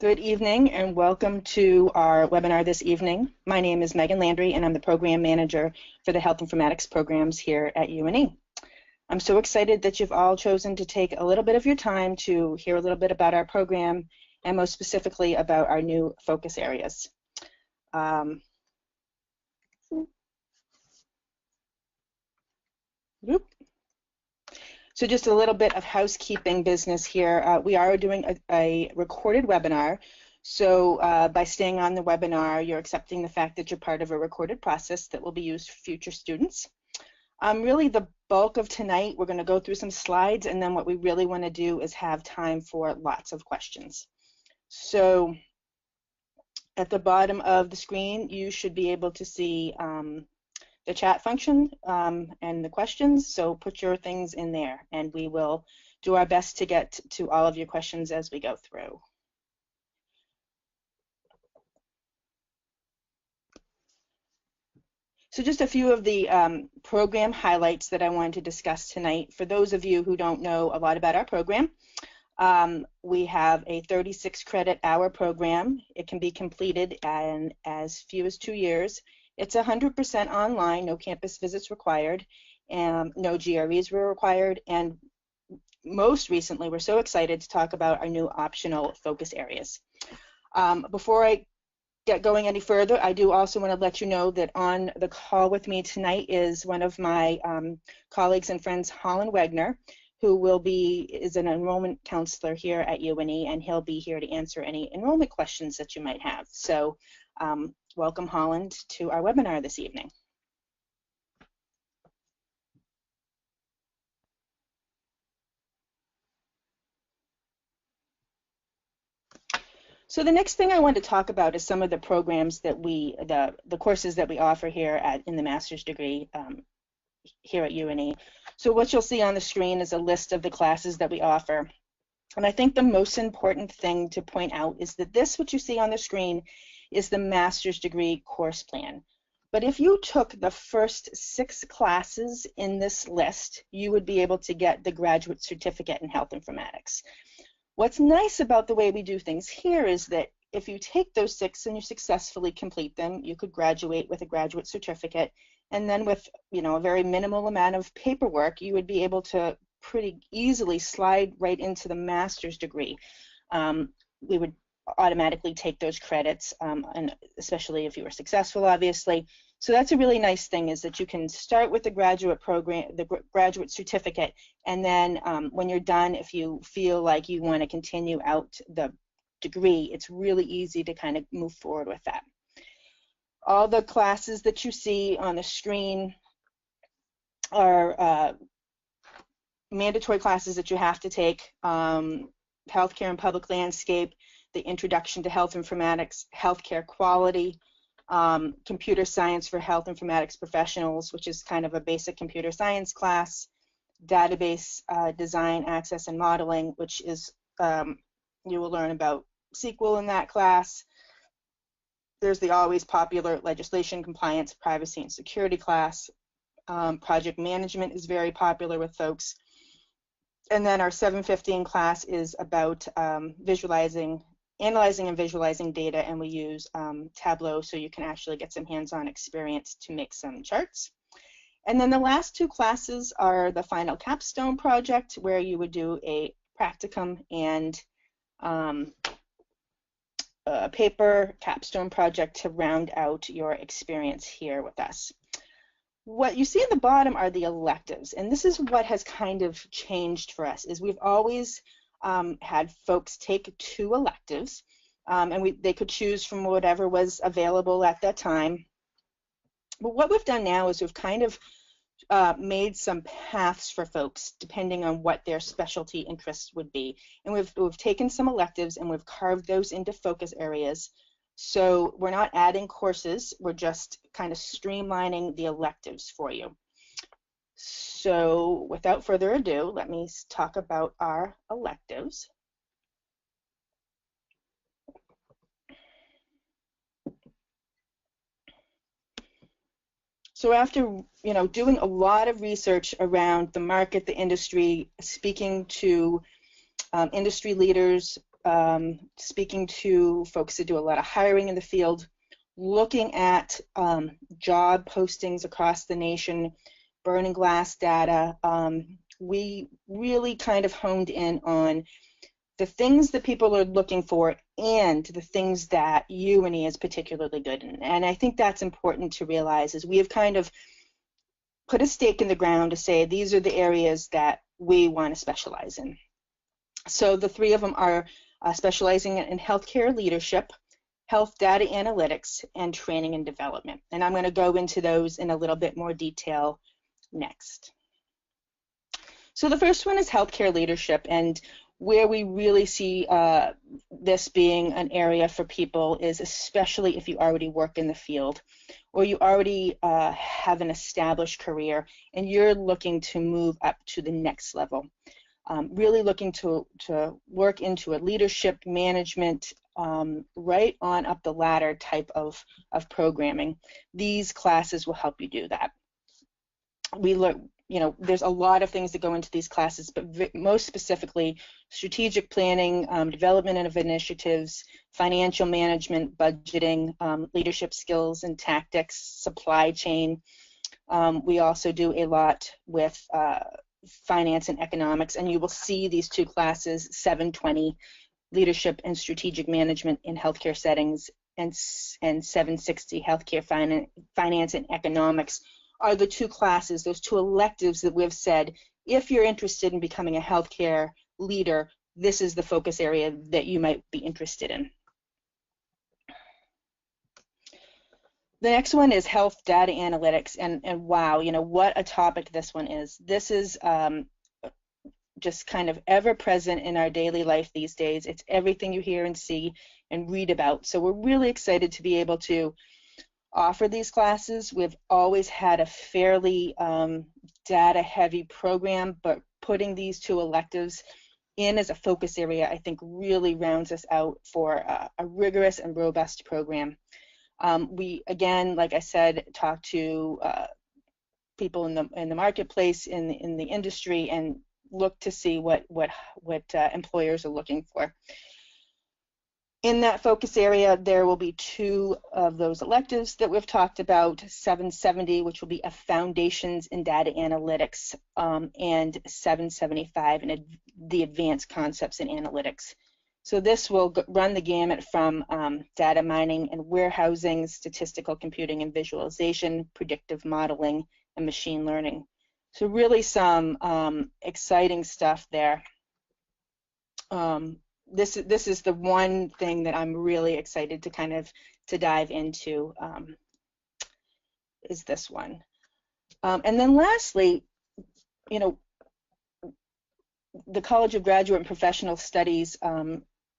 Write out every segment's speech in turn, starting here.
Good evening and welcome to our webinar this evening. My name is Megan Landry and I'm the Program Manager for the Health Informatics programs here at UNE. I'm so excited that you've all chosen to take a little bit of your time to hear a little bit about our program and most specifically about our new focus areas. So just a little bit of housekeeping business here. We are doing a recorded webinar. So by staying on the webinar, you're accepting the fact that you're part of a recorded process that will be used for future students. Really the bulk of tonight, we're going to go through some slides, and then what we really want to do is have time for lots of questions. So at the bottom of the screen, you should be able to see the chat function and the questions, so put your things in there and we will do our best to get to all of your questions as we go through. So just a few of the program highlights that I wanted to discuss tonight. For those of you who don't know a lot about our program, we have a 36 credit hour program. It can be completed in as few as 2 years. It's 100% online, no campus visits required, and no GREs were required, and most recently we're so excited to talk about our new optional focus areas. Before I get going any further, I do also want to let you know that on the call with me tonight is one of my colleagues and friends, Holland Wegner, who is an enrollment counselor here at UNE, and he'll be here to answer any enrollment questions that you might have. So welcome, Holland, to our webinar this evening. So the next thing I want to talk about is some of the programs that the courses that we offer here in the master's degree here at UNE. So what you'll see on the screen is a list of the classes that we offer. And I think the most important thing to point out is that what you see on the screen is the master's degree course plan. But if you took the first 6 classes in this list, you would be able to get the graduate certificate in health informatics. What's nice about the way we do things here is that if you take those 6 and you successfully complete them, you could graduate with a graduate certificate, and then with a very minimal amount of paperwork, you would be able to pretty easily slide right into the master's degree. We would automatically take those credits, and especially if you were successful, obviously. So that's a really nice thing, is that you can start with the graduate program, the graduate certificate, and then when you're done, if you feel like you want to continue out the degree, it's really easy to kind of move forward with that. All the classes that you see on the screen are mandatory classes that you have to take: healthcare and public landscape, the introduction to health informatics, healthcare quality, computer science for health informatics professionals, which is kind of a basic computer science class, database design, access, and modeling, which is you will learn about SQL in that class. There's the always popular legislation, compliance, privacy, and security class. Project management is very popular with folks. And then our 715 class is about analyzing and visualizing data, and we use Tableau, so you can actually get some hands-on experience to make some charts. And then the last 2 classes are the final capstone project, where you would do a practicum and a paper capstone project to round out your experience here with us. What you see at the bottom are the electives, and this is what has kind of changed for us. Is we've always had folks take 2 electives, and they could choose from whatever was available at that time. But what we've done now is we've kind of made some paths for folks depending on what their specialty interests would be, and we've taken some electives and we've carved those into focus areas. So we're not adding courses, we're just kind of streamlining the electives for you. So without further ado, let me talk about our electives. So after doing a lot of research around the market, the industry, speaking to industry leaders, speaking to folks that do a lot of hiring in the field, looking at job postings across the nation, burning glass data. We really kind of honed in on the things that people are looking for and the things that UNE is particularly good in. And I think that's important to realize, is we have kind of put a stake in the ground to say these are the areas that we want to specialize in. So the three of them are specializing in healthcare leadership, health data analytics, and training and development. And I'm going to go into those in a little bit more detail next. So the first one is healthcare leadership, and where we really see this being an area for people is especially if you already work in the field or you already have an established career and you're looking to move up to the next level. Really looking to work into a leadership management right on up the ladder type of programming. These classes will help you do that. We learn, you know, there's a lot of things that go into these classes, but most specifically, strategic planning, development of initiatives, financial management, budgeting, leadership skills and tactics, supply chain. We also do a lot with finance and economics, and you will see these two classes, 720, leadership and strategic management in healthcare settings, and 760, healthcare finance and economics, are the two classes, those two electives that we've said, if you're interested in becoming a healthcare leader, this is the focus area that you might be interested in. The next one is health data analytics, and wow, you know, what a topic this one is. This is just kind of ever present in our daily life these days. It's everything you hear and see and read about. So we're really excited to be able to offer these classes. We've always had a fairly data-heavy program, but putting these two electives in as a focus area, I think, really rounds us out for a rigorous and robust program. We, again, like I said, talk to people in the marketplace, in the industry, and look to see what employers are looking for. In that focus area, there will be two of those electives that we've talked about, 770, which will be a Foundations in Data Analytics, and 775, the Advanced Concepts in Analytics. So this will run the gamut from data mining and warehousing, statistical computing and visualization, predictive modeling, and machine learning. So really some exciting stuff there. This is the one thing that I'm really excited to kind of dive into, is this one. And then lastly, you know, the College of Graduate and Professional Studies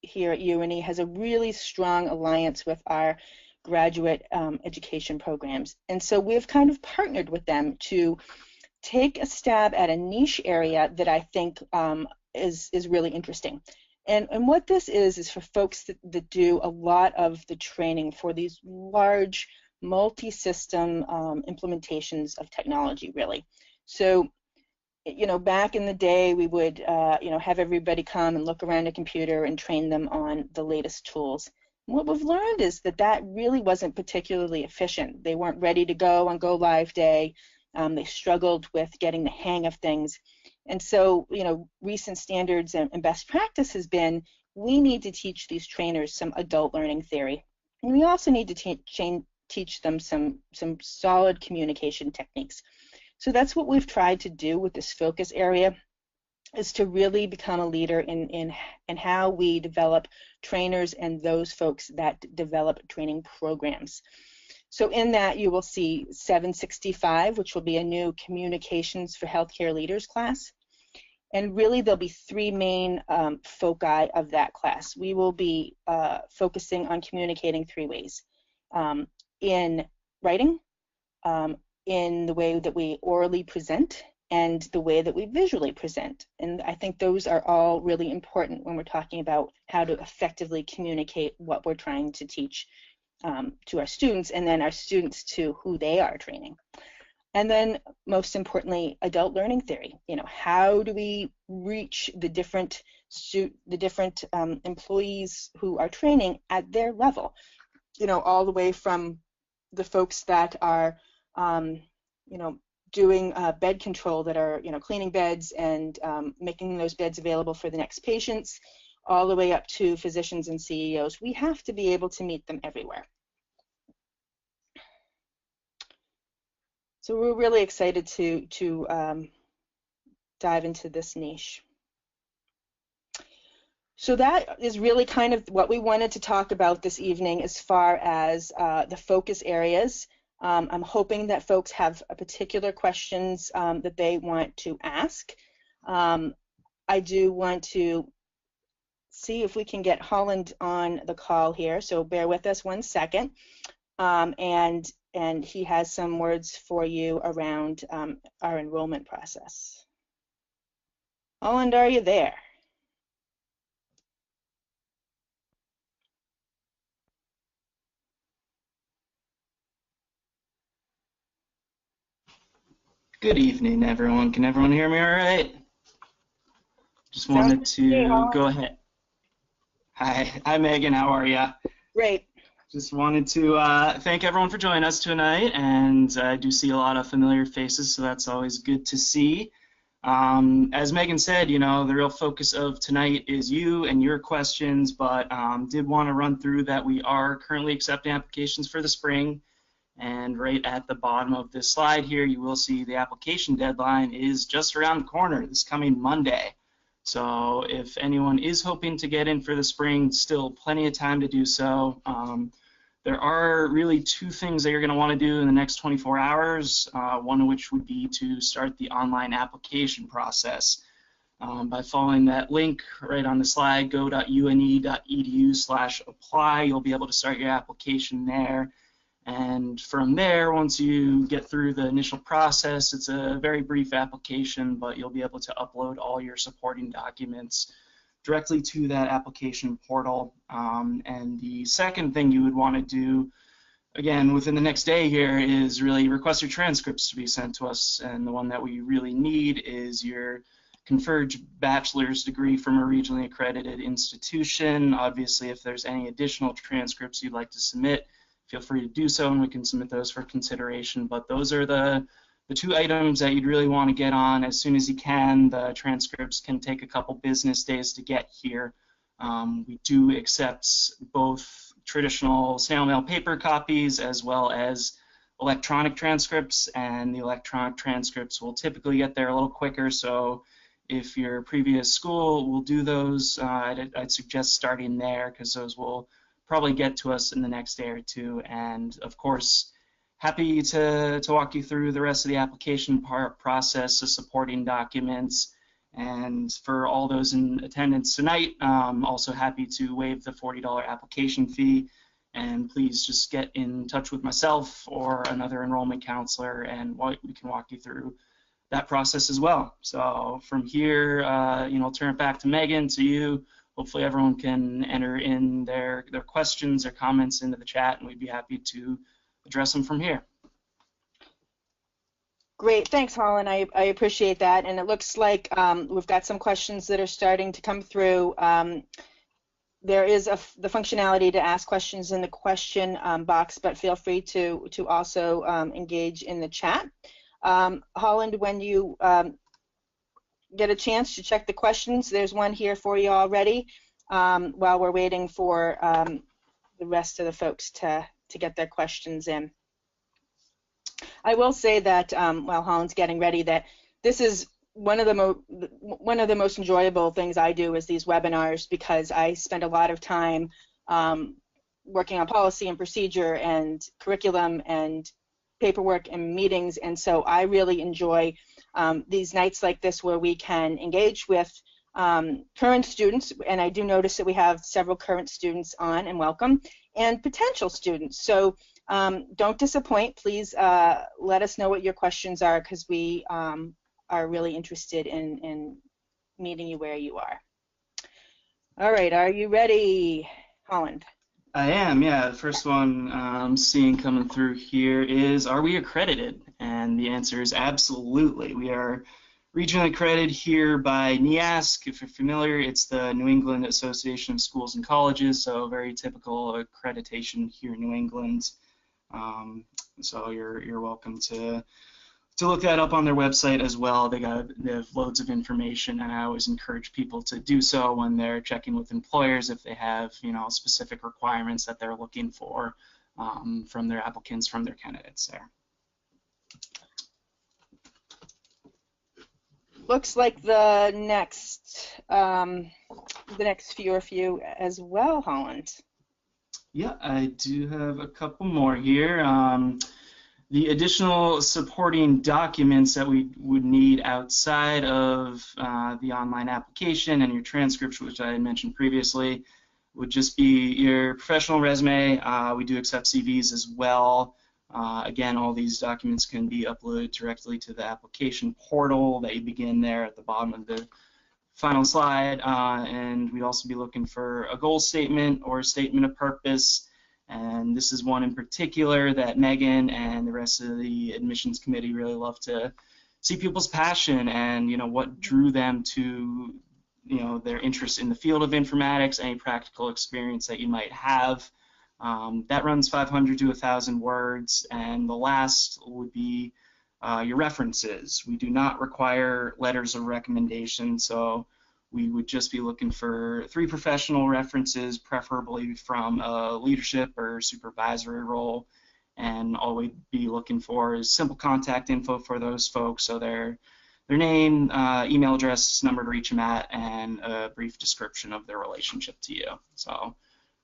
here at UNE has a really strong alliance with our graduate education programs. And so we've kind of partnered with them to take a stab at a niche area that I think is really interesting. And what this is for folks that do a lot of the training for these large multi-system implementations of technology, really. So, you know, back in the day, we would, you know, have everybody come and look around a computer and train them on the latest tools. And what we've learned is that really wasn't particularly efficient. They weren't ready to go on go live day. They struggled with getting the hang of things. And so, you know, recent standards and best practice has been, we need to teach these trainers some adult learning theory. And we also need to teach them some solid communication techniques. So that's what we've tried to do with this focus area, is to really become a leader in how we develop trainers and those folks that develop training programs. So in that, you will see 765, which will be a new Communications for Healthcare Leaders class. And really, there'll be three main foci of that class. We will be focusing on communicating three ways: in writing, in the way that we orally present, and the way that we visually present. And I think those are all really important when we're talking about how to effectively communicate what we're trying to teach to our students, and then our students to who they are training. And then most importantly, adult learning theory. You know, how do we reach the different employees who are training at their level? You know, all the way from the folks that are, you know, doing bed control, that are, you know, cleaning beds and making those beds available for the next patients, all the way up to physicians and CEOs. We have to be able to meet them everywhere. So we're really excited to dive into this niche. So that is really kind of what we wanted to talk about this evening as far as the focus areas. I'm hoping that folks have particular questions that they want to ask. I do want to see if we can get Holland on the call here, so bear with us 1 second. And he has some words for you around our enrollment process. Holland, are you there? Good evening, everyone. Can everyone hear me all right? Just wanted to go ahead. Hi, Megan. How are you? Great. Just wanted to thank everyone for joining us tonight, and I do see a lot of familiar faces, so that's always good to see. As Megan said, you know, the real focus of tonight is you and your questions, but did want to run through that we are currently accepting applications for the spring. And right at the bottom of this slide here, you will see the application deadline is just around the corner, this coming Monday. So if anyone is hoping to get in for the spring, still plenty of time to do so. There are really 2 things that you're going to want to do in the next 24 hours, one of which would be to start the online application process. By following that link right on the slide, go.une.edu/apply, you'll be able to start your application there. And from there, once you get through the initial process, it's a very brief application, but you'll be able to upload all your supporting documents directly to that application portal. And the second thing you would want to do, again, within the next day here, is really request your transcripts to be sent to us. And the one that we really need is your conferred bachelor's degree from a regionally accredited institution. Obviously, if there's any additional transcripts you'd like to submit, feel free to do so, and we can submit those for consideration. But those are the 2 items that you'd really want to get on as soon as you can. The transcripts can take a couple business days to get here. We do accept both traditional snail mail paper copies as well as electronic transcripts, and the electronic transcripts will typically get there a little quicker. So if your previous school will do those, I'd suggest starting there, because those will probably get to us in the next day or 2. And of course, happy to walk you through the rest of the application process, the supporting documents, and for all those in attendance tonight, also happy to waive the $40 application fee. And please just get in touch with myself or another enrollment counselor, and we can walk you through that process as well. So from here, you know, I'll turn it back to Megan, to you. Hopefully everyone can enter in their questions or comments into the chat, and we'd be happy to address them from here. Great, thanks, Holland. I appreciate that. And it looks like we've got some questions that are starting to come through. There is the functionality to ask questions in the question box, but feel free to also engage in the chat. Holland, when you get a chance to check the questions, there's one here for you already, while we're waiting for the rest of the folks to get their questions in. I will say that while Holland's getting ready, that this is one of the most enjoyable things I do is these webinars, because I spend a lot of time working on policy and procedure and curriculum and paperwork and meetings, and so I really enjoy these nights like this where we can engage with current students, and I do notice that we have several current students on, and welcome, and potential students. So don't disappoint. Please let us know what your questions are, because we are really interested in meeting you where you are. All right, are you ready, Holland? I am, yeah. The first one I'm seeing coming through here is, are we accredited? And the answer is absolutely. We are regionally accredited here by NEASC. If you're familiar, it's the New England Association of Schools and Colleges, so very typical accreditation here in New England. Um, so you're welcome to look that up on their website as well. They have loads of information, and I always encourage people to do so when they're checking with employers if they have, specific requirements that they're looking for from their applicants, from their candidates there. Looks like the next few are for you as well, Holland. Yeah, I do have a couple more here. The additional supporting documents that we would need outside of the online application and your transcripts, which I had mentioned previously, would just be your professional resume. We do accept CVs as well. Again, all these documents can be uploaded directly to the application portal that you begin there at the bottom of the final slide. And we'd also be looking for a goal statement or a statement of purpose. And this is one in particular that Megan and the rest of the admissions committee really love to see people's passion and what drew them to their interest in the field of informatics, any practical experience that you might have. That runs 500 to 1,000 words, and the last would be your references. We do not require letters of recommendation, so we would just be looking for 3 professional references, preferably from a leadership or supervisory role. And all we'd be looking for is simple contact info for those folks, so their name, email address, number to reach them at, and a brief description of their relationship to you. So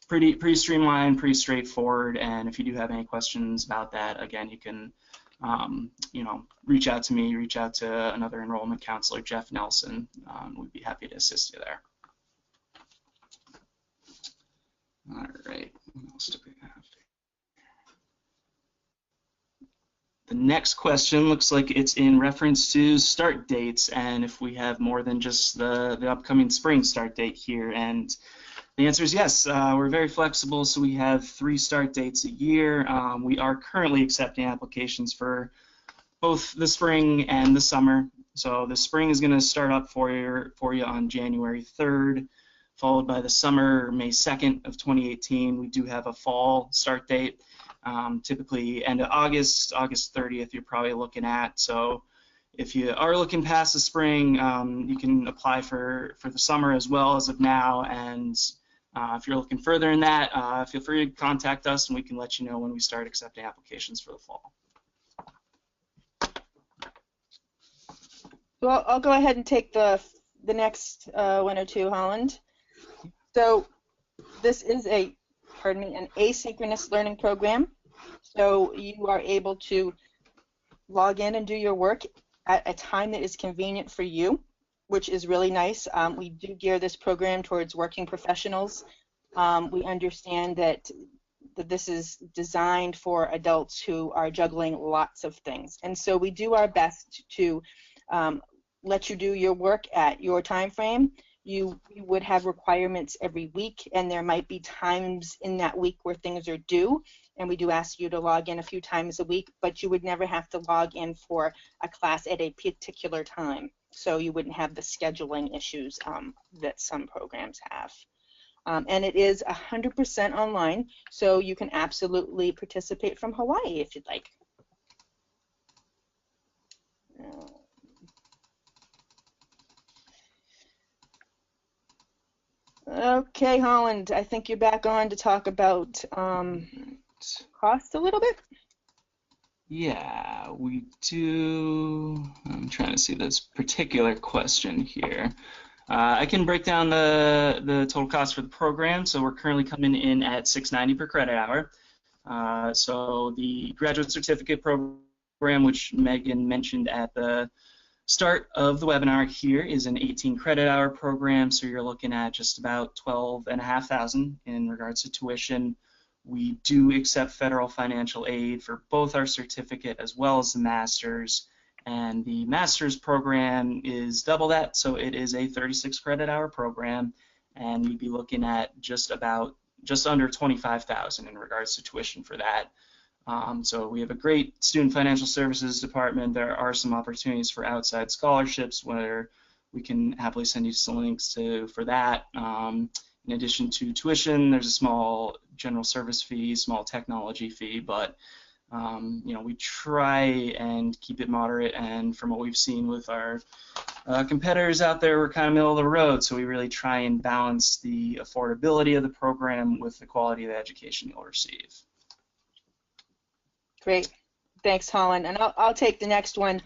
pretty streamlined, pretty straightforward. And if you do have any questions about that, again, you can reach out to me, reach out to another enrollment counselor, Jeff Nelson. We'd be happy to assist you there. All right, what else do we have? The next question looks like it's in reference to start dates, and if we have more than just the upcoming spring start date here. And the answer is yes. We're very flexible, so we have 3 start dates a year. We are currently accepting applications for both the spring and the summer. So the spring is going to start up for you on January 3rd, followed by the summer, May 2nd of 2018. We do have a fall start date, typically end of August 30th you're probably looking at. So if you are looking past the spring, you can apply for the summer as well as of now. And if you're looking further in that, feel free to contact us and we can let you know when we start accepting applications for the fall. Well, I'll go ahead and take the next one or two, Holland. So this is an asynchronous learning program. So you are able to log in and do your work at a time that is convenient for you, which is really nice. We do gear this program towards working professionals. We understand that this is designed for adults who are juggling lots of things. And so we do our best to let you do your work at your time frame. You would have requirements every week, and there might be times in that week where things are due, and we do ask you to log in a few times a week, but you would never have to log in for a class at a particular time, so you wouldn't have the scheduling issues that some programs have. And it is 100% online, so you can absolutely participate from Hawaii if you'd like. Okay, Holland, I think you're back on to talk about cost a little bit. Yeah, we do. I'm trying to see this particular question here. I can break down the total cost for the program. So we're currently coming in at $690 per credit hour. So the graduate certificate program, which Megan mentioned at the start of the webinar here, is an 18 credit hour program. So you're looking at just about $12,500 in regards to tuition. We do accept federal financial aid for both our certificate as well as the master's. And the master's program is double that, so it is a 36 credit hour program, and we'd be looking at just about just under $25,000 in regards to tuition for that. So we have a great student financial services department. There are some opportunities for outside scholarships where we can happily send you some links for that. In addition to tuition, there's a small general service fee, small technology fee, but you know, we try and keep it moderate, and from what we've seen with our competitors out there, we're kind of middle of the road, so we really try and balance the affordability of the program with the quality of the education you'll receive. Great. Thanks, Holland. And I'll take the next one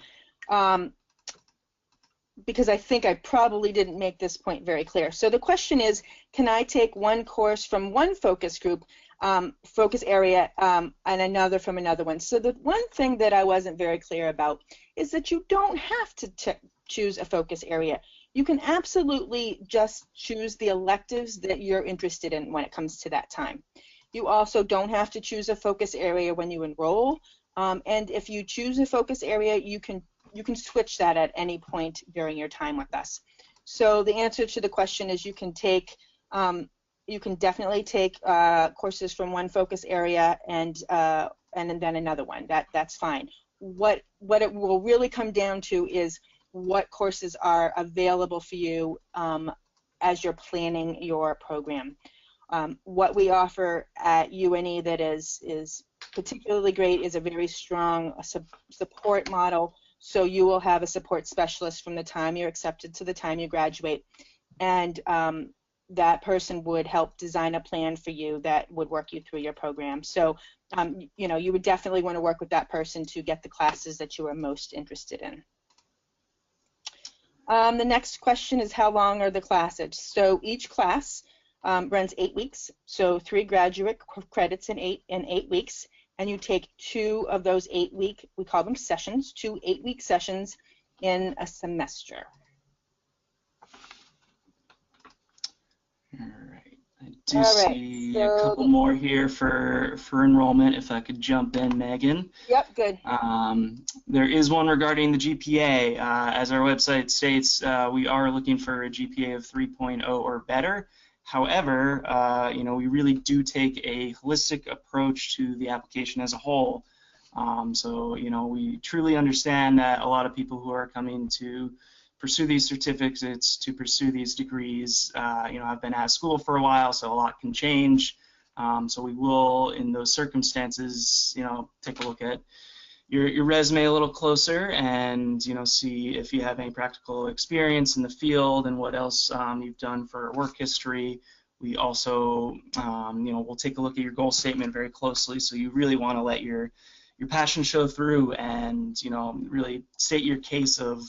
because I think I probably didn't make this point very clear. So the question is, can I take one course from one focus group, focus area, and another from another one? So the one thing that I wasn't very clear about is that you don't have to choose a focus area. You can absolutely just choose the electives that you're interested in when it comes to that time. You also don't have to choose a focus area when you enroll, and if you choose a focus area, you can switch that at any point during your time with us. So the answer to the question is you can definitely take courses from one focus area and then another one. That's fine. What it will really come down to is what courses are available for you as you're planning your program. What we offer at UNE that is particularly great is a very strong support model. So you will have a support specialist from the time you're accepted to the time you graduate, and that person would help design a plan for you that would work you through your program. So you know, you would definitely want to work with that person to get the classes that you are most interested in. The next question is, how long are the classes? So each class runs 8 weeks, so 3 graduate credits in 8 weeks, and you take 2 of those 8-week, we call them sessions, 2 8-week sessions in a semester. All right, I do see a couple more here for enrollment, if I could jump in, Megan. Yep, good. There is one regarding the GPA. As our website states, we are looking for a GPA of 3.0 or better. However, you know, we really do take a holistic approach to the application as a whole. So, you know, we truly understand that a lot of people who are coming to pursue these certificates, to pursue these degrees, you know, have been out of school for a while, so a lot can change. So we will, in those circumstances, you know, take a look at your resume a little closer and, you know, see if you have any practical experience in the field and what else you've done for work history. We also, you know, we'll take a look at your goal statement very closely, so you really want to let your passion show through and, you know, really state your case of,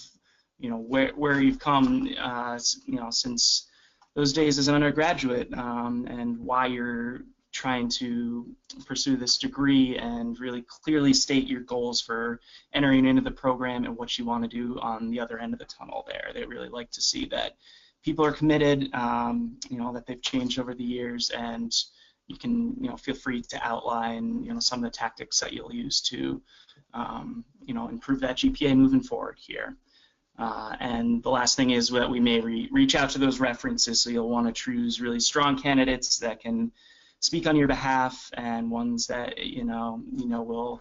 you know, where you've come, you know, since those days as an undergraduate, and why you're trying to pursue this degree, and really clearly state your goals for entering into the program and what you want to do on the other end of the tunnel there. They really like to see that people are committed, you know, that they've changed over the years, and you can, you know, feel free to outline, you know, some of the tactics that you'll use to, you know, improve that GPA moving forward here. And the last thing is that we may reach out to those references, so you'll want to choose really strong candidates that can speak on your behalf, and ones that you know will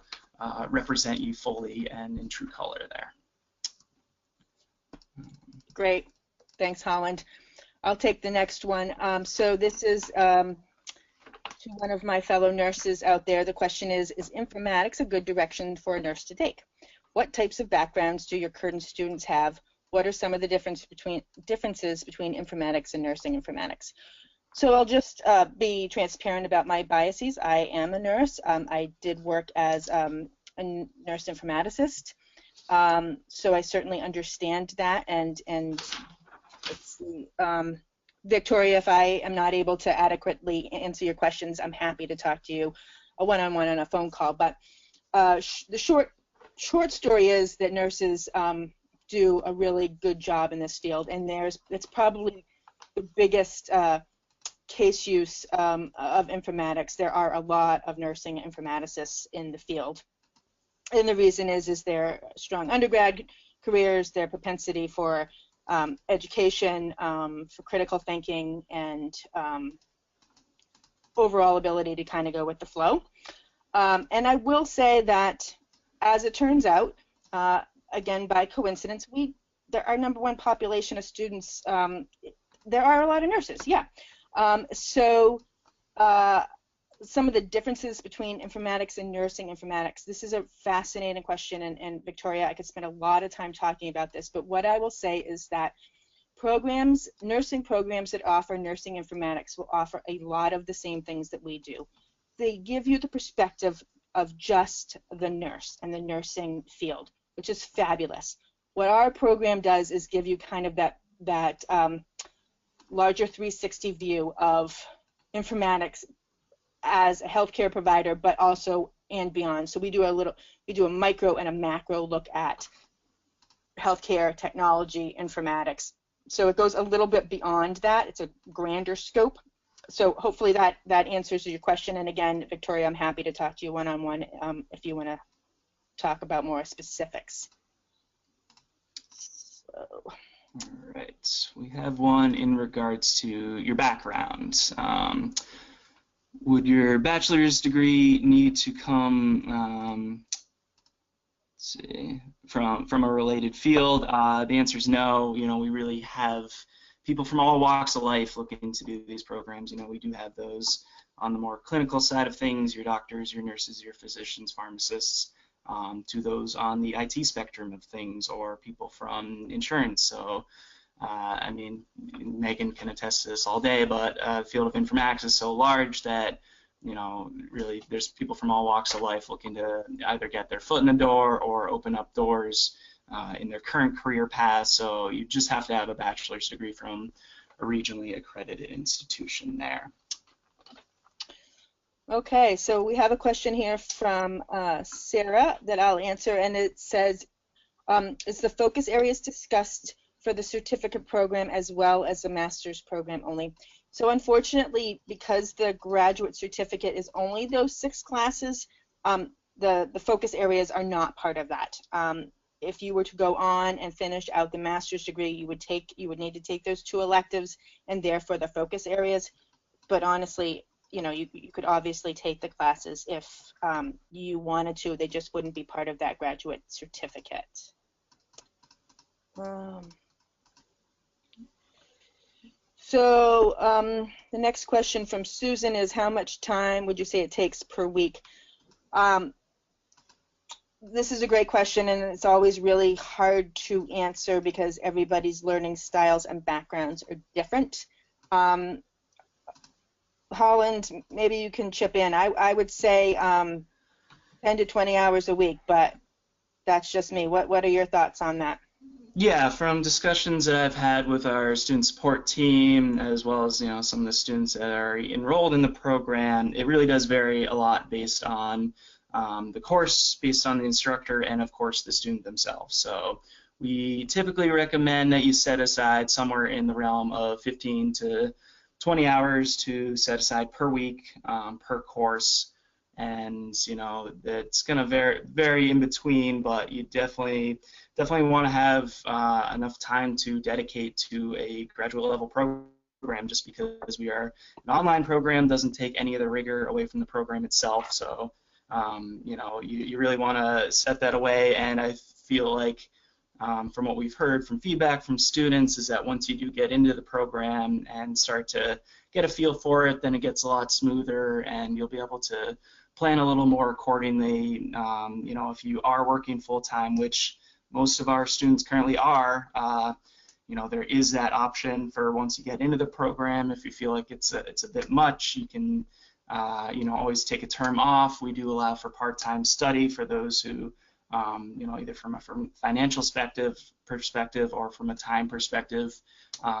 represent you fully and in true color there. Great, thanks, Holland. I'll take the next one. So this is to one of my fellow nurses out there. The question is informatics a good direction for a nurse to take? What types of backgrounds do your current students have? What are some of the differences between informatics and nursing informatics? So I'll just be transparent about my biases. I am a nurse. I did work as a nurse informaticist, so I certainly understand that. And let's see, Victoria, if I am not able to adequately answer your questions, I'm happy to talk to you a one-on-one on a phone call. But the short story is that nurses do a really good job in this field, and it's probably the biggest case use of informatics. There are a lot of nursing informaticists in the field, and the reason is their strong undergrad careers, their propensity for education, for critical thinking, and overall ability to kind of go with the flow. And I will say that, as it turns out, again, by coincidence, our #1 population of students, there are a lot of nurses, yeah. So some of the differences between informatics and nursing informatics, this is a fascinating question, and Victoria, I could spend a lot of time talking about this, but what I will say is that nursing programs that offer nursing informatics will offer a lot of the same things that we do. They give you the perspective of just the nurse and the nursing field, which is fabulous. What our program does is give you kind of that larger 360 view of informatics as a healthcare provider, but also and beyond. So we do a micro and a macro look at healthcare, technology, informatics. So it goes a little bit beyond that. It's a grander scope. So hopefully that answers your question. And again, Victoria, I'm happy to talk to you one-on-one if you want to talk about more specifics. So. All right, we have one in regards to your background. Would your bachelor's degree need to come let's see, from a related field? The answer is no. You know, we really have people from all walks of life looking to do these programs. You know, we do have those on the more clinical side of things, your doctors, your nurses, your physicians, pharmacists, to those on the IT spectrum of things, or people from insurance. So, I mean, Megan can attest to this all day, but the field of informatics is so large that, you know, really there's people from all walks of life looking to either get their foot in the door or open up doors in their current career path. So you just have to have a bachelor's degree from a regionally accredited institution there. Okay, so we have a question here from Sarah that I'll answer, and it says, is the focus areas discussed for the certificate program as well as the master's program only? So unfortunately, because the graduate certificate is only those 6 classes, the focus areas are not part of that. If you were to go on and finish out the master's degree, you would need to take those 2 electives and therefore the focus areas. But honestly, you know, you could obviously take the classes if you wanted to. They just wouldn't be part of that graduate certificate. So the next question from Susan is, how much time would you say it takes per week? This is a great question, and it's always really hard to answer because everybody's learning styles and backgrounds are different. Holland, maybe you can chip in. I would say 10 to 20 hours a week, but that's just me. What are your thoughts on that? Yeah, from discussions that I've had with our student support team, as well as, you know, some of the students that are enrolled in the program, it really does vary a lot based on the course, based on the instructor, and of course the student themselves. So we typically recommend that you set aside somewhere in the realm of 15 to 20 hours to set aside per week, per course. And, you know, it's going to vary in between, but you definitely want to have enough time to dedicate to a graduate level program, just because we are an online program, doesn't take any of the rigor away from the program itself. So, you know, you really want to set that away. And I feel like from what we've heard from feedback from students is that once you do get into the program and start to get a feel for it, then it gets a lot smoother and you'll be able to plan a little more accordingly. You know, if you are working full-time, which most of our students currently are, you know, there is that option for once you get into the program. If you feel like it's a bit much, you can you know, always take a term off. We do allow for part-time study for those who you know, either from a financial perspective or from a time perspective,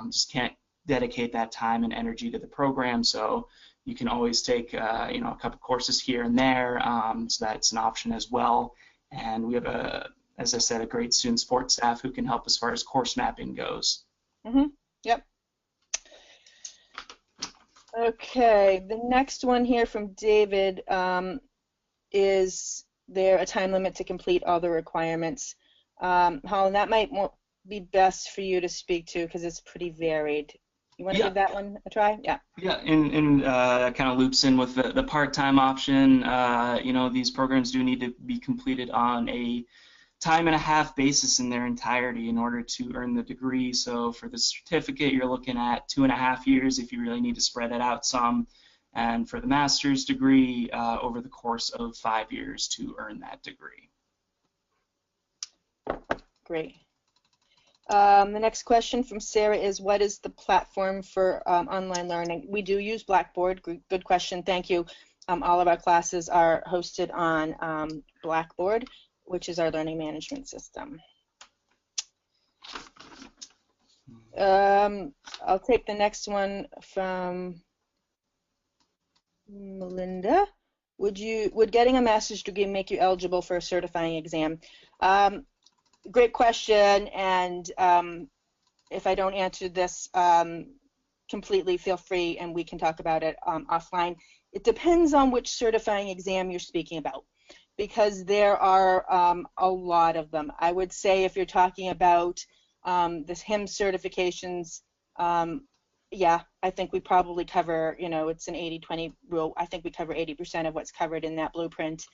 just can't dedicate that time and energy to the program. So you can always take you know, a couple courses here and there, so that's an option as well. And we have as I said, a great student support staff who can help as far as course mapping goes. Yep. Okay, the next one here from David is there a time limit to complete all the requirements? Holland, that might be best for you to speak to because it's pretty varied. You want to Yeah. give that one a try? Yeah. Yeah, and that kind of loops in with the part-time option. You know, these programs do need to be completed on a time and a half basis in their entirety in order to earn the degree. So for the certificate, you're looking at 2.5 years if you really need to spread it out some. And for the master's degree, over the course of 5 years to earn that degree. Great. The next question from Sarah is, what is the platform for online learning? We do use Blackboard. Good question. Thank you. All of our classes are hosted on Blackboard, which is our learning management system. I'll take the next one from Melinda. Would getting a master's degree make you eligible for a certifying exam? Great question, and if I don't answer this completely, feel free and we can talk about it offline. It depends on which certifying exam you're speaking about, because there are a lot of them. I would say if you're talking about the HIM certifications, yeah, I think we probably cover, you know, it's an 80-20 rule. I think we cover 80% of what's covered in that blueprint.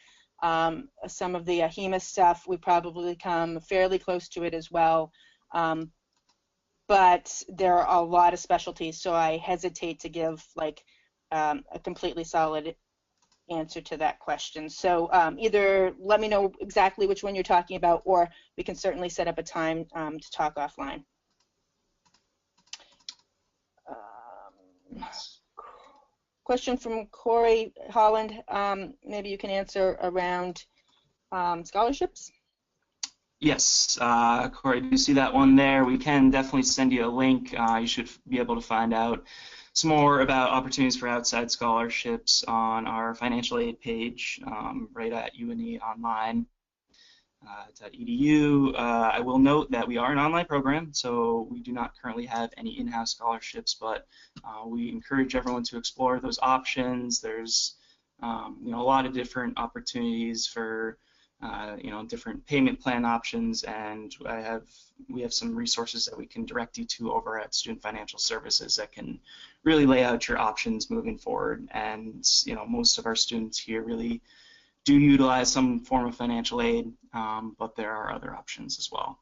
Some of the HEMA stuff, we probably come fairly close to it as well. But there are a lot of specialties, so I hesitate to give like a completely solid answer to that question. So either let me know exactly which one you're talking about, or we can certainly set up a time to talk offline. Question from Corey Holland. Maybe you can answer around scholarships. Yes, Corey, do you see that one there? We can definitely send you a link. You should be able to find out some more about opportunities for outside scholarships on our financial aid page right at UNE online. .edu. I will note that we are an online program, so we do not currently have any in-house scholarships, but we encourage everyone to explore those options. There's you know, a lot of different opportunities for you know, different payment plan options, and we have some resources that we can direct you to over at Student Financial Services that can really lay out your options moving forward. And you know, most of our students here really do utilize some form of financial aid, but there are other options as well.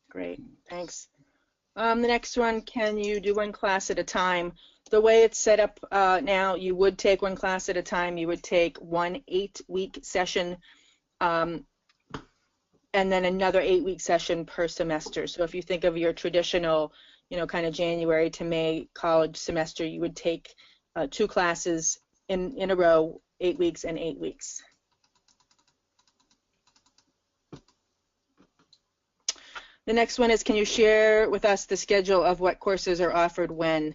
Great, thanks. The next one, can you do one class at a time? The way it's set up now, you would take one class at a time. You would take one 8-week session and then another 8-week session per semester. So if you think of your traditional, you know, kind of January to May college semester, you would take 2 classes in a row, 8 weeks and 8 weeks. The next one is, can you share with us the schedule of what courses are offered when?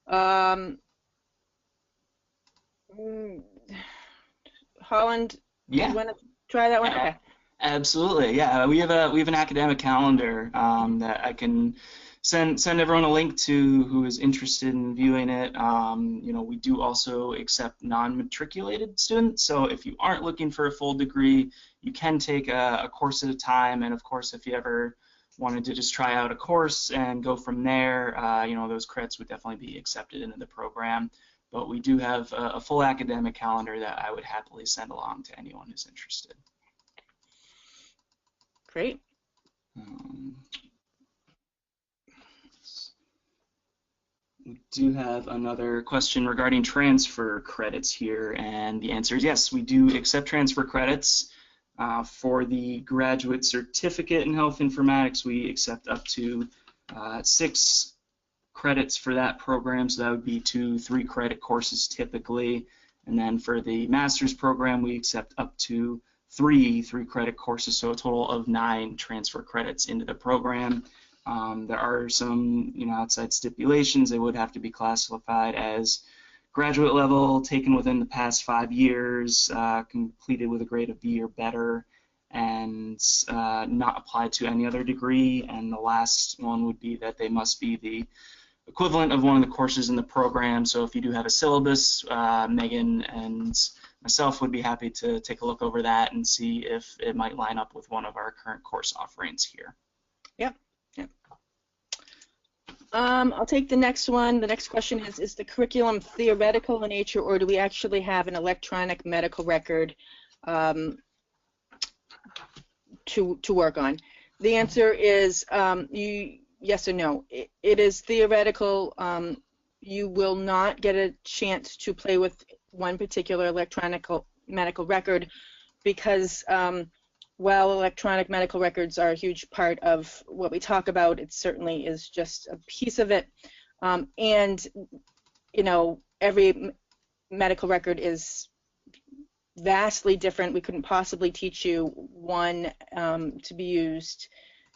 Holland, Yeah. you want to try that one? Okay. Absolutely, yeah. We have an academic calendar that I can send everyone a link to who is interested in viewing it. You know, we do also accept non-matriculated students, so if you aren't looking for a full degree, you can take a course at a time. And of course, if you ever wanted to just try out a course and go from there, you know, those credits would definitely be accepted into the program. But we do have a full academic calendar that I would happily send along to anyone who's interested. Great. We do have another question regarding transfer credits here, and the answer is yes, we do accept transfer credits. For the graduate certificate in health informatics, we accept up to 6 credits for that program, so that would be 2 3-credit courses typically. And then for the master's program, we accept up to 3 3-credit courses, so a total of 9 transfer credits into the program. There are some, you know, outside stipulations. They would have to be classified as graduate level, taken within the past 5 years, completed with a grade of B or better, and not applied to any other degree. And the last one would be that they must be the equivalent of one of the courses in the program. So if you do have a syllabus, Megan and myself would be happy to take a look over that and see if it might line up with one of our current course offerings here. Yep. Yep. I'll take the next one. The next question is the curriculum theoretical in nature, or do we actually have an electronic medical record to work on? The answer is yes or no. It is theoretical. You will not get a chance to play with one particular electronic medical record because while electronic medical records are a huge part of what we talk about, it certainly is just a piece of it. And, you know, every medical record is vastly different. We couldn't possibly teach you one to be used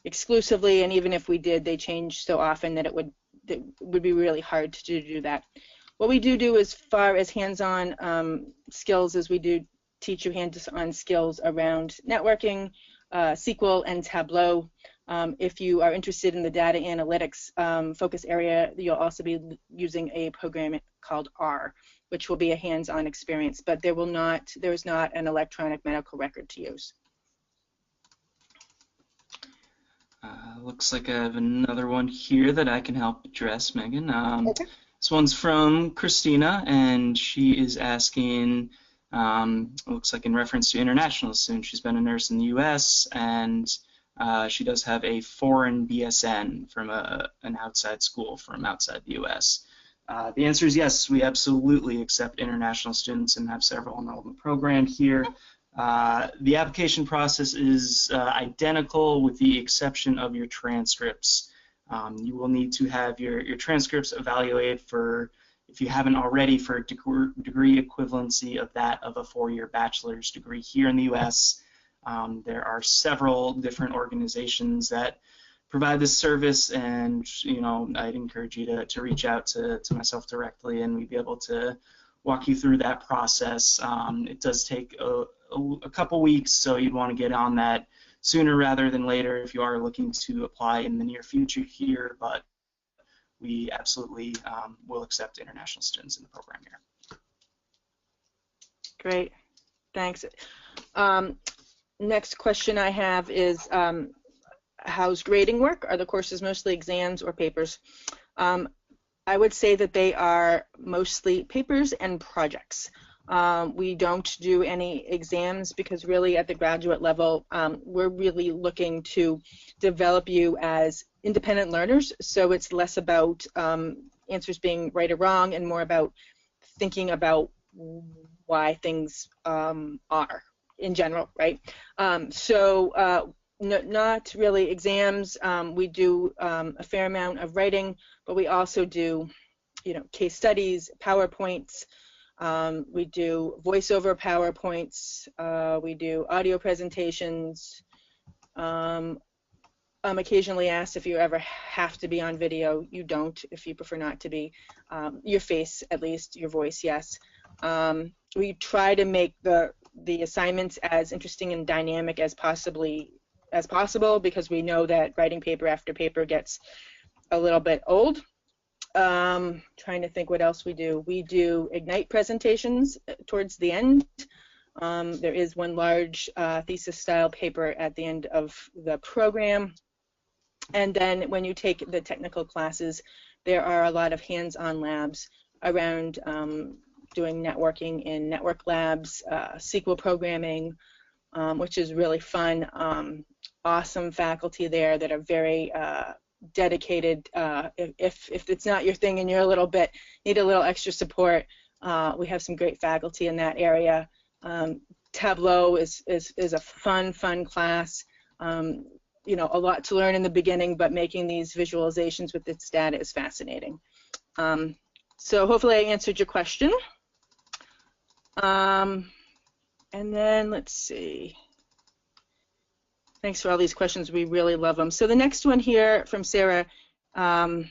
exclusively, and even if we did, they change so often that it would be really hard to do that. What we do as far as hands-on skills is we do teach you hands-on skills around networking, SQL, and Tableau. If you are interested in the data analytics focus area, you'll also be using a program called R, which will be a hands-on experience, but there is not an electronic medical record to use. Looks like I have another one here that I can help address, Megan. Okay. This one's from Christina, and she is asking, looks like in reference to international students. She's been a nurse in the U.S., and she does have a foreign BSN from an outside school from outside the U.S. The answer is yes, we absolutely accept international students and have several enrolled in the program here. The application process is identical with the exception of your transcripts. You will need to have your transcripts evaluated for, if you haven't already, for a degree equivalency of that of a 4-year bachelor's degree here in the U.S. There are several different organizations that provide this service, and you know, I'd encourage you to reach out to myself directly, and we'd be able to walk you through that process. It does take a couple weeks, so you'd want to get on that sooner rather than later if you are looking to apply in the near future here, but we absolutely will accept international students in the program here. Great, thanks. Next question I have is, how's grading work? Are the courses mostly exams or papers? I would say that they are mostly papers and projects. We don't do any exams because really at the graduate level, we're really looking to develop you as independent learners, so it's less about answers being right or wrong and more about thinking about why things are in general, right? Not really exams. We do a fair amount of writing, but we also do, you know, case studies, PowerPoints. We do voiceover PowerPoints. We do audio presentations. I'm occasionally asked if you ever have to be on video. You don't, if you prefer not to be. Your face, at least, your voice, yes. We try to make the assignments as interesting and dynamic as possible because we know that writing paper after paper gets a little bit old. Trying to think what else we do. We do Ignite presentations towards the end. There is one large thesis-style paper at the end of the program. And then when you take the technical classes, there are a lot of hands-on labs around doing networking in network labs, SQL programming, which is really fun. Awesome faculty there that are very dedicated. If it's not your thing and you're need a little extra support, we have some great faculty in that area. Tableau is a fun class. You know, a lot to learn in the beginning, but making these visualizations with its data is fascinating. So hopefully I answered your question. And then let's see. Thanks for all these questions. We really love them. So the next one here from Sarah. Have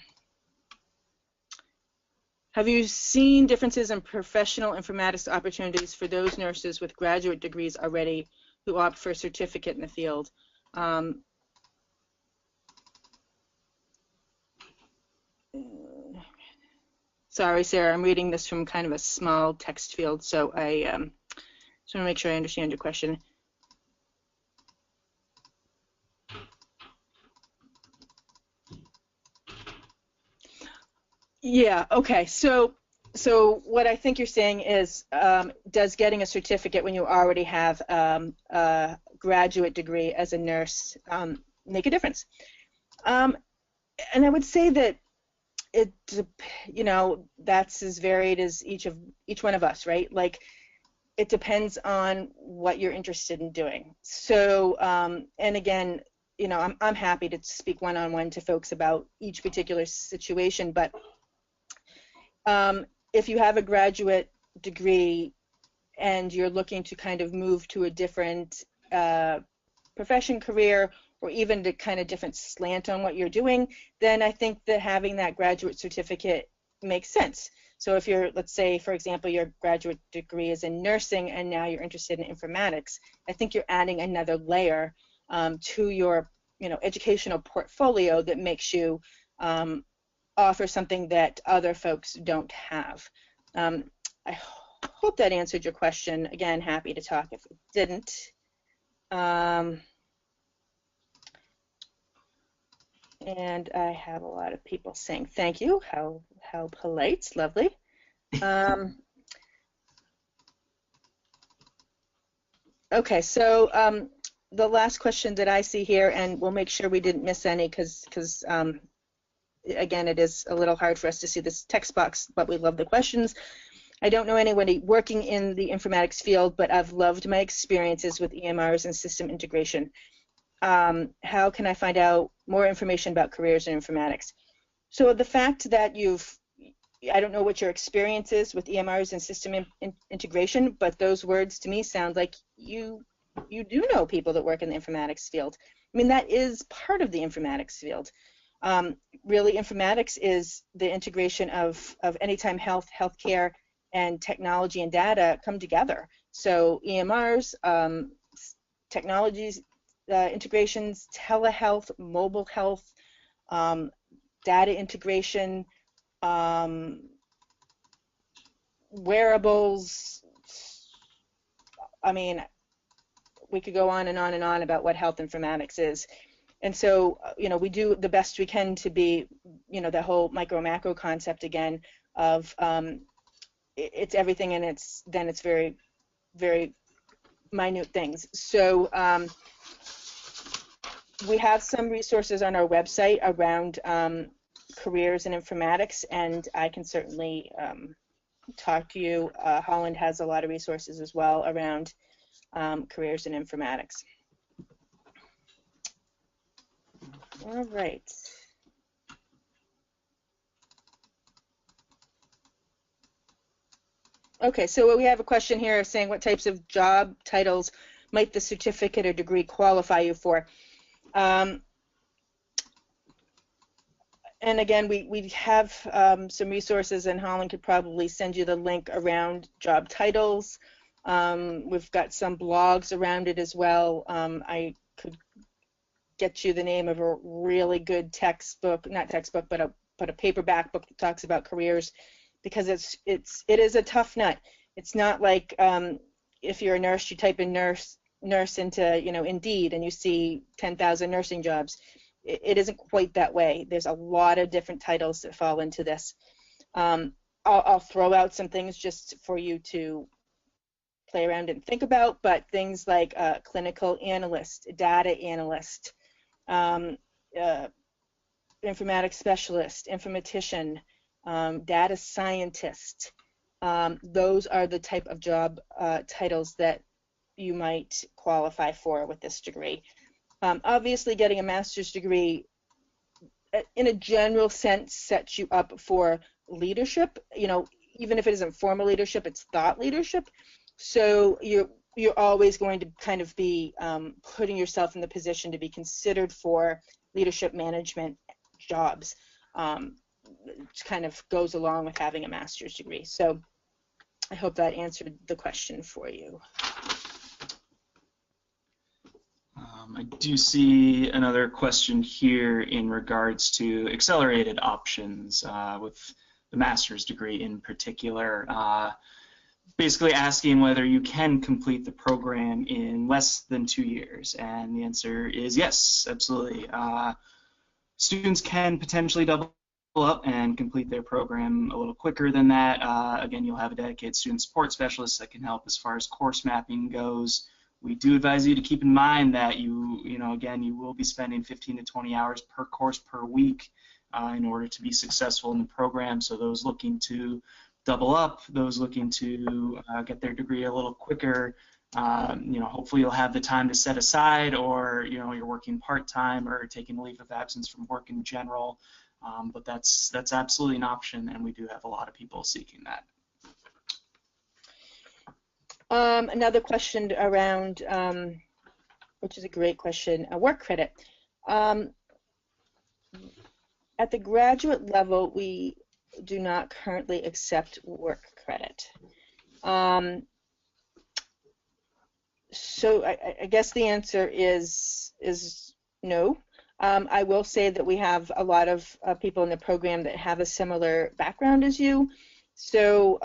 you seen differences in professional informatics opportunities for those nurses with graduate degrees already who opt for a certificate in the field? Sorry, Sarah, I'm reading this from kind of a small text field, so I just want to make sure I understand your question. Yeah, okay. So what I think you're saying is, does getting a certificate when you already have a graduate degree as a nurse make a difference? And I would say that it, that's as varied as each one of us, right? Like, it depends on what you're interested in doing. So, and again, I'm happy to speak one-on-one to folks about each particular situation, but if you have a graduate degree and you're looking to kind of move to a different profession, career, or even to kind of different slant on what you're doing, then I think that having that graduate certificate makes sense. So if you're, let's say, for example, your graduate degree is in nursing and now you're interested in informatics, I think you're adding another layer to your, educational portfolio that makes you offer something that other folks don't have. I hope that answered your question. Again, happy to talk if it didn't. And I have a lot of people saying thank you. How polite, lovely. Okay, so the last question that I see here, and we'll make sure we didn't miss any because again, it is a little hard for us to see this text box, but we love the questions. I don't know anybody working in the informatics field, but I've loved my experiences with EMRs and system integration. How can I find out more information about careers in informatics? So the fact that I don't know what your experience is with EMRs and system integration, but those words to me sound like you do know people that work in the informatics field. I mean, that is part of the informatics field. Really, informatics is the integration of anytime healthcare, and technology and data come together. So EMRs, technologies, integrations, telehealth, mobile health, data integration, wearables. I mean, we could go on and on and on about what health informatics is. And so, we do the best we can to be, the whole micro macro concept again of it's everything, and it's very, very minute things. So we have some resources on our website around careers in informatics, and I can certainly talk to you. Holland has a lot of resources as well around careers in informatics. All right. Okay, so we have a question here saying, what types of job titles might the certificate or degree qualify you for? And again, we have some resources, and Holland could probably send you the link around job titles. We've got some blogs around it as well. I could get you the name of a really good textbook, not textbook, but a paperback book that talks about careers, because it is a tough nut. It's not like if you're a nurse, you type in nurse into Indeed and you see 10,000 nursing jobs. It isn't quite that way. There's a lot of different titles that fall into this. I'll throw out some things just for you to play around and think about, but things like clinical analyst, data analyst, informatics specialist, informatician, data scientist. Those are the type of job titles that you might qualify for with this degree. Obviously, getting a master's degree in a general sense sets you up for leadership. Even if it isn't formal leadership, it's thought leadership. So you're always going to kind of be putting yourself in the position to be considered for leadership management jobs. It kind of goes along with having a master's degree. So I hope that answered the question for you. I do see another question here in regards to accelerated options with the master's degree in particular. Basically asking whether you can complete the program in less than 2 years, and the answer is yes, absolutely. Students can potentially double pull up and complete their program a little quicker than that. Again, you'll have a dedicated student support specialist that can help as far as course mapping goes. We do advise you to keep in mind that again, you will be spending 15 to 20 hours per course per week in order to be successful in the program. So those looking to double up, those looking to get their degree a little quicker, hopefully you'll have the time to set aside, or you're working part-time or taking a leave of absence from work in general. But that's absolutely an option, and we do have a lot of people seeking that. Another question around, which is a great question, work credit. At the graduate level, we do not currently accept work credit. So I guess the answer is no. I will say that we have a lot of people in the program that have a similar background as you. So,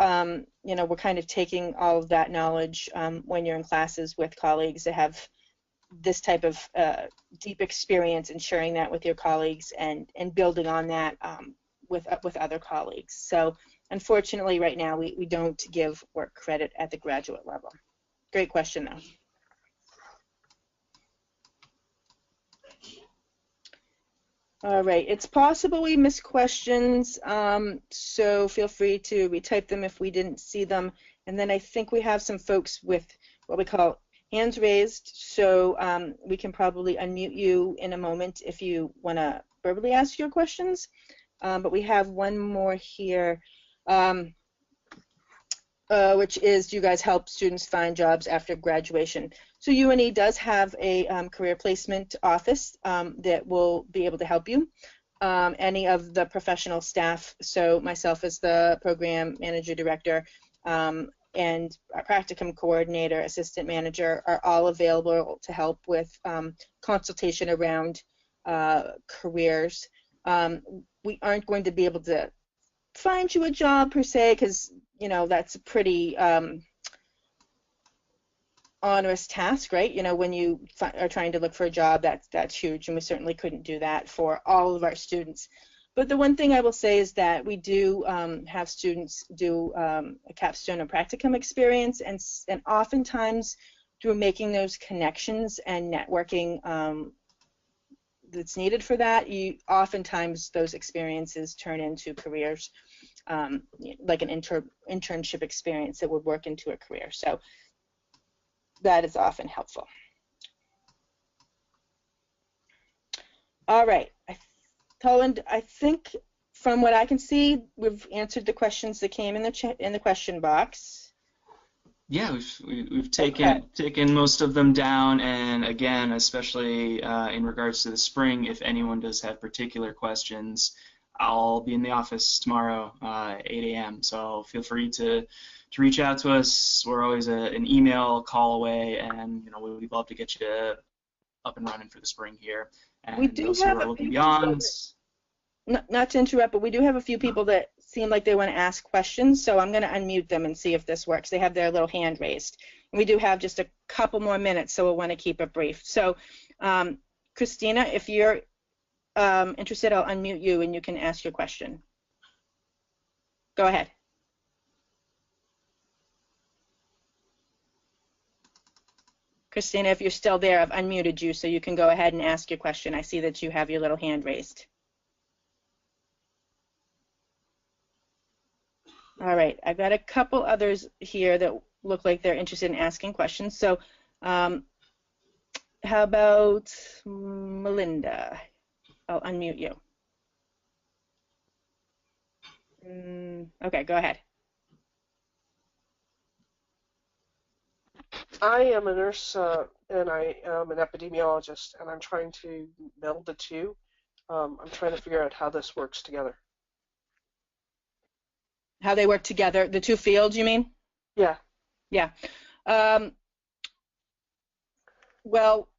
we're kind of taking all of that knowledge when you're in classes with colleagues that have this type of deep experience, and sharing that with your colleagues and building on that with other colleagues. So, unfortunately, right now, we don't give work credit at the graduate level. Great question, though. All right, it's possible we missed questions, so feel free to retype them if we didn't see them. And then I think we have some folks with what we call hands raised, so we can probably unmute you in a moment if you want to verbally ask your questions. But we have one more here, which is, do you guys help students find jobs after graduation? So UNE does have a career placement office that will be able to help you. Any of the professional staff, so myself as the program manager director, and our practicum coordinator, assistant manager, are all available to help with consultation around careers. We aren't going to be able to find you a job per se, because that's a pretty onerous task, right? When you are trying to look for a job, that's huge, and we certainly couldn't do that for all of our students. But the one thing I will say is that we do have students do a capstone or practicum experience, and oftentimes through making those connections and networking that's needed for that, oftentimes those experiences turn into careers, like an internship experience that would work into a career. So that is often helpful. All right, Toland, I think from what I can see, we've answered the questions that came in the question box. Yeah, we've taken most of them down, and again, especially in regards to the spring, if anyone does have particular questions, I'll be in the office tomorrow, 8 a.m. So feel free to reach out to us. We're always an email call away, and we'd love to get you up and running for the spring here. And we do those who have are looking beyond. Not to interrupt, but we do have a few people that seem like they want to ask questions, so I'm going to unmute them and see if this works. They have their little hand raised. And we do have just a couple more minutes, so we'll want to keep it brief. So, Christina, if you're interested, I'll unmute you and you can ask your question. Go ahead. Christina, if you're still there, I've unmuted you, so you can go ahead and ask your question. I see that you have your little hand raised. All right, I've got a couple others here that look like they're interested in asking questions. So how about Melinda? I'll unmute you. Okay, go ahead. I am a nurse and I am an epidemiologist, and I'm trying to meld the two. I'm trying to figure out how this works together. How they work together, the two fields, you mean? Yeah. Yeah. Well,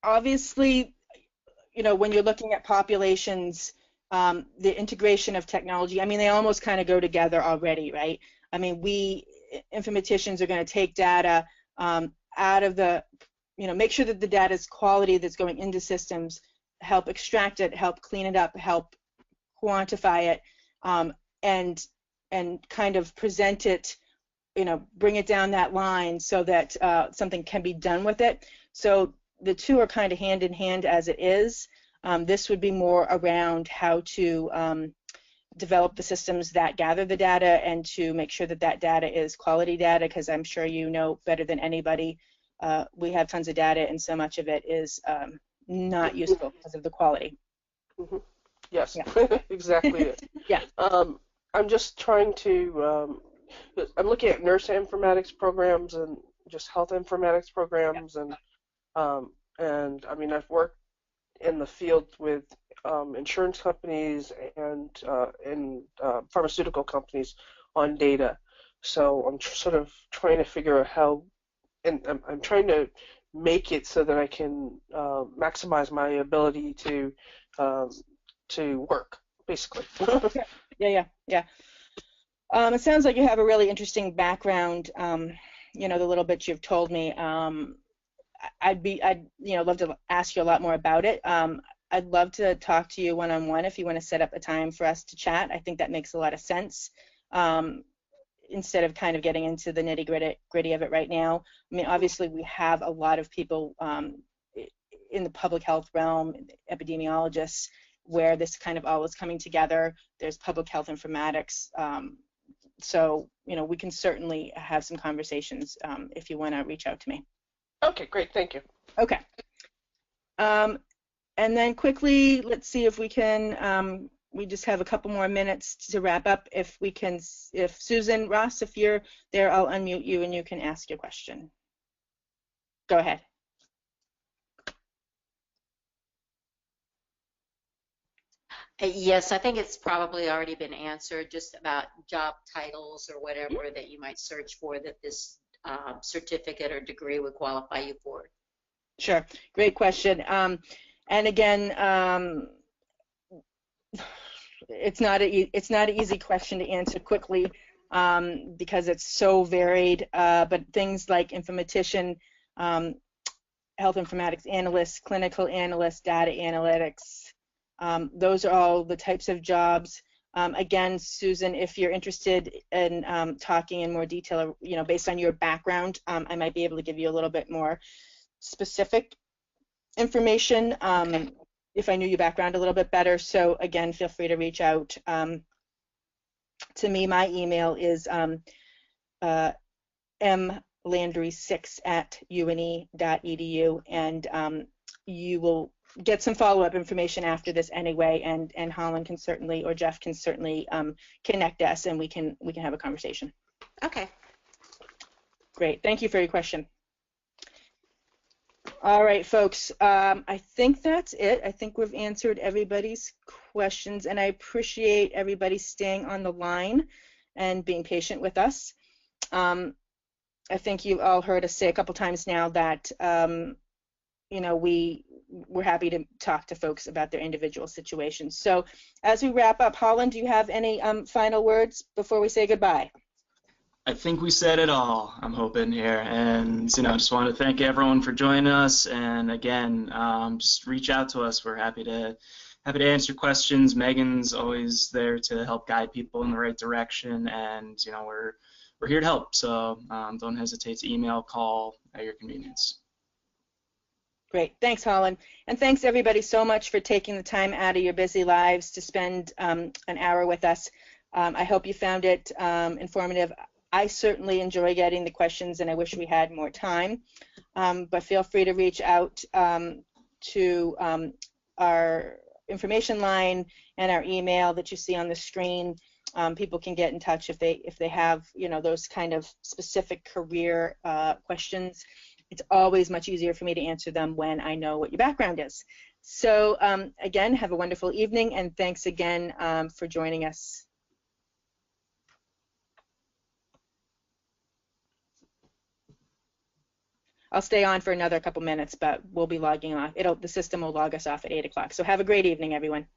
obviously, when you're looking at populations, the integration of technology, I mean, they almost kind of go together already, right? I mean, we informaticians are going to take data out of the, make sure that the data is quality that's going into systems, help extract it, help clean it up, help quantify it, and kind of present it, bring it down that line so that something can be done with it. So the two are kind of hand in hand as it is. This would be more around how to develop the systems that gather the data and to make sure that that data is quality data, because I'm sure you know better than anybody, we have tons of data and so much of it is not useful because of the quality. Mm-hmm. Yes, yeah. exactly it. Yeah. I'm just trying to, I'm looking at nurse informatics programs and just health informatics programs, and I mean, I've worked in the field with insurance companies and pharmaceutical companies on data. So I'm sort of trying to figure out how, and I'm trying to make it so that I can maximize my ability to work, basically. Yeah. It sounds like you have a really interesting background. The little bit you've told me. I'd love to ask you a lot more about it. I'd love to talk to you one-on-one if you want to set up a time for us to chat. I think that makes a lot of sense. Instead of kind of getting into the nitty-gritty of it right now. I mean, obviously we have a lot of people in the public health realm, epidemiologists, where this kind of all is coming together. There's public health informatics. So, we can certainly have some conversations if you want to reach out to me. Okay, great, thank you. Okay. And then quickly, let's see if we can, we just have a couple more minutes to wrap up. If Susan Ross, if you're there, I'll unmute you and you can ask your question. Go ahead. Yes, I think it's probably already been answered, just about job titles or whatever that you might search for that this certificate or degree would qualify you for. Sure, great question. And again, it's not an easy question to answer quickly because it's so varied. But things like informatician, health informatics analyst, clinical analyst, data analytics, those are all the types of jobs. Again, Susan, if you're interested in talking in more detail, based on your background, I might be able to give you a little bit more specific information if I knew your background a little bit better. So again, feel free to reach out to me. My email is mlandry6@une.edu, and you will get some follow-up information after this anyway, and Holland can certainly, or Jeff can certainly connect us, and we can have a conversation. Okay. Great. Thank you for your question. All right, folks. I think that's it. I think we've answered everybody's questions, and I appreciate everybody staying on the line and being patient with us. I think you've all heard us say a couple times now that we're happy to talk to folks about their individual situations. So as we wrap up, Holland, do you have any final words before we say goodbye? I think we said it all, I'm hoping here, and I just want to thank everyone for joining us, and again, just reach out to us. We're happy to answer questions. Megan's always there to help guide people in the right direction, and we're here to help, so don't hesitate to email, call at your convenience. Great. Thanks, Holland. And thanks, everybody, so much for taking the time out of your busy lives to spend an hour with us. I hope you found it informative. I certainly enjoy getting the questions, and I wish we had more time. But feel free to reach out to our information line and our email that you see on the screen. People can get in touch if they have those kind of specific career questions. It's always much easier for me to answer them when I know what your background is. So again, have a wonderful evening, and thanks again for joining us. I'll stay on for another couple minutes, but we'll be logging off. The system will log us off at 8 o'clock. So have a great evening, everyone.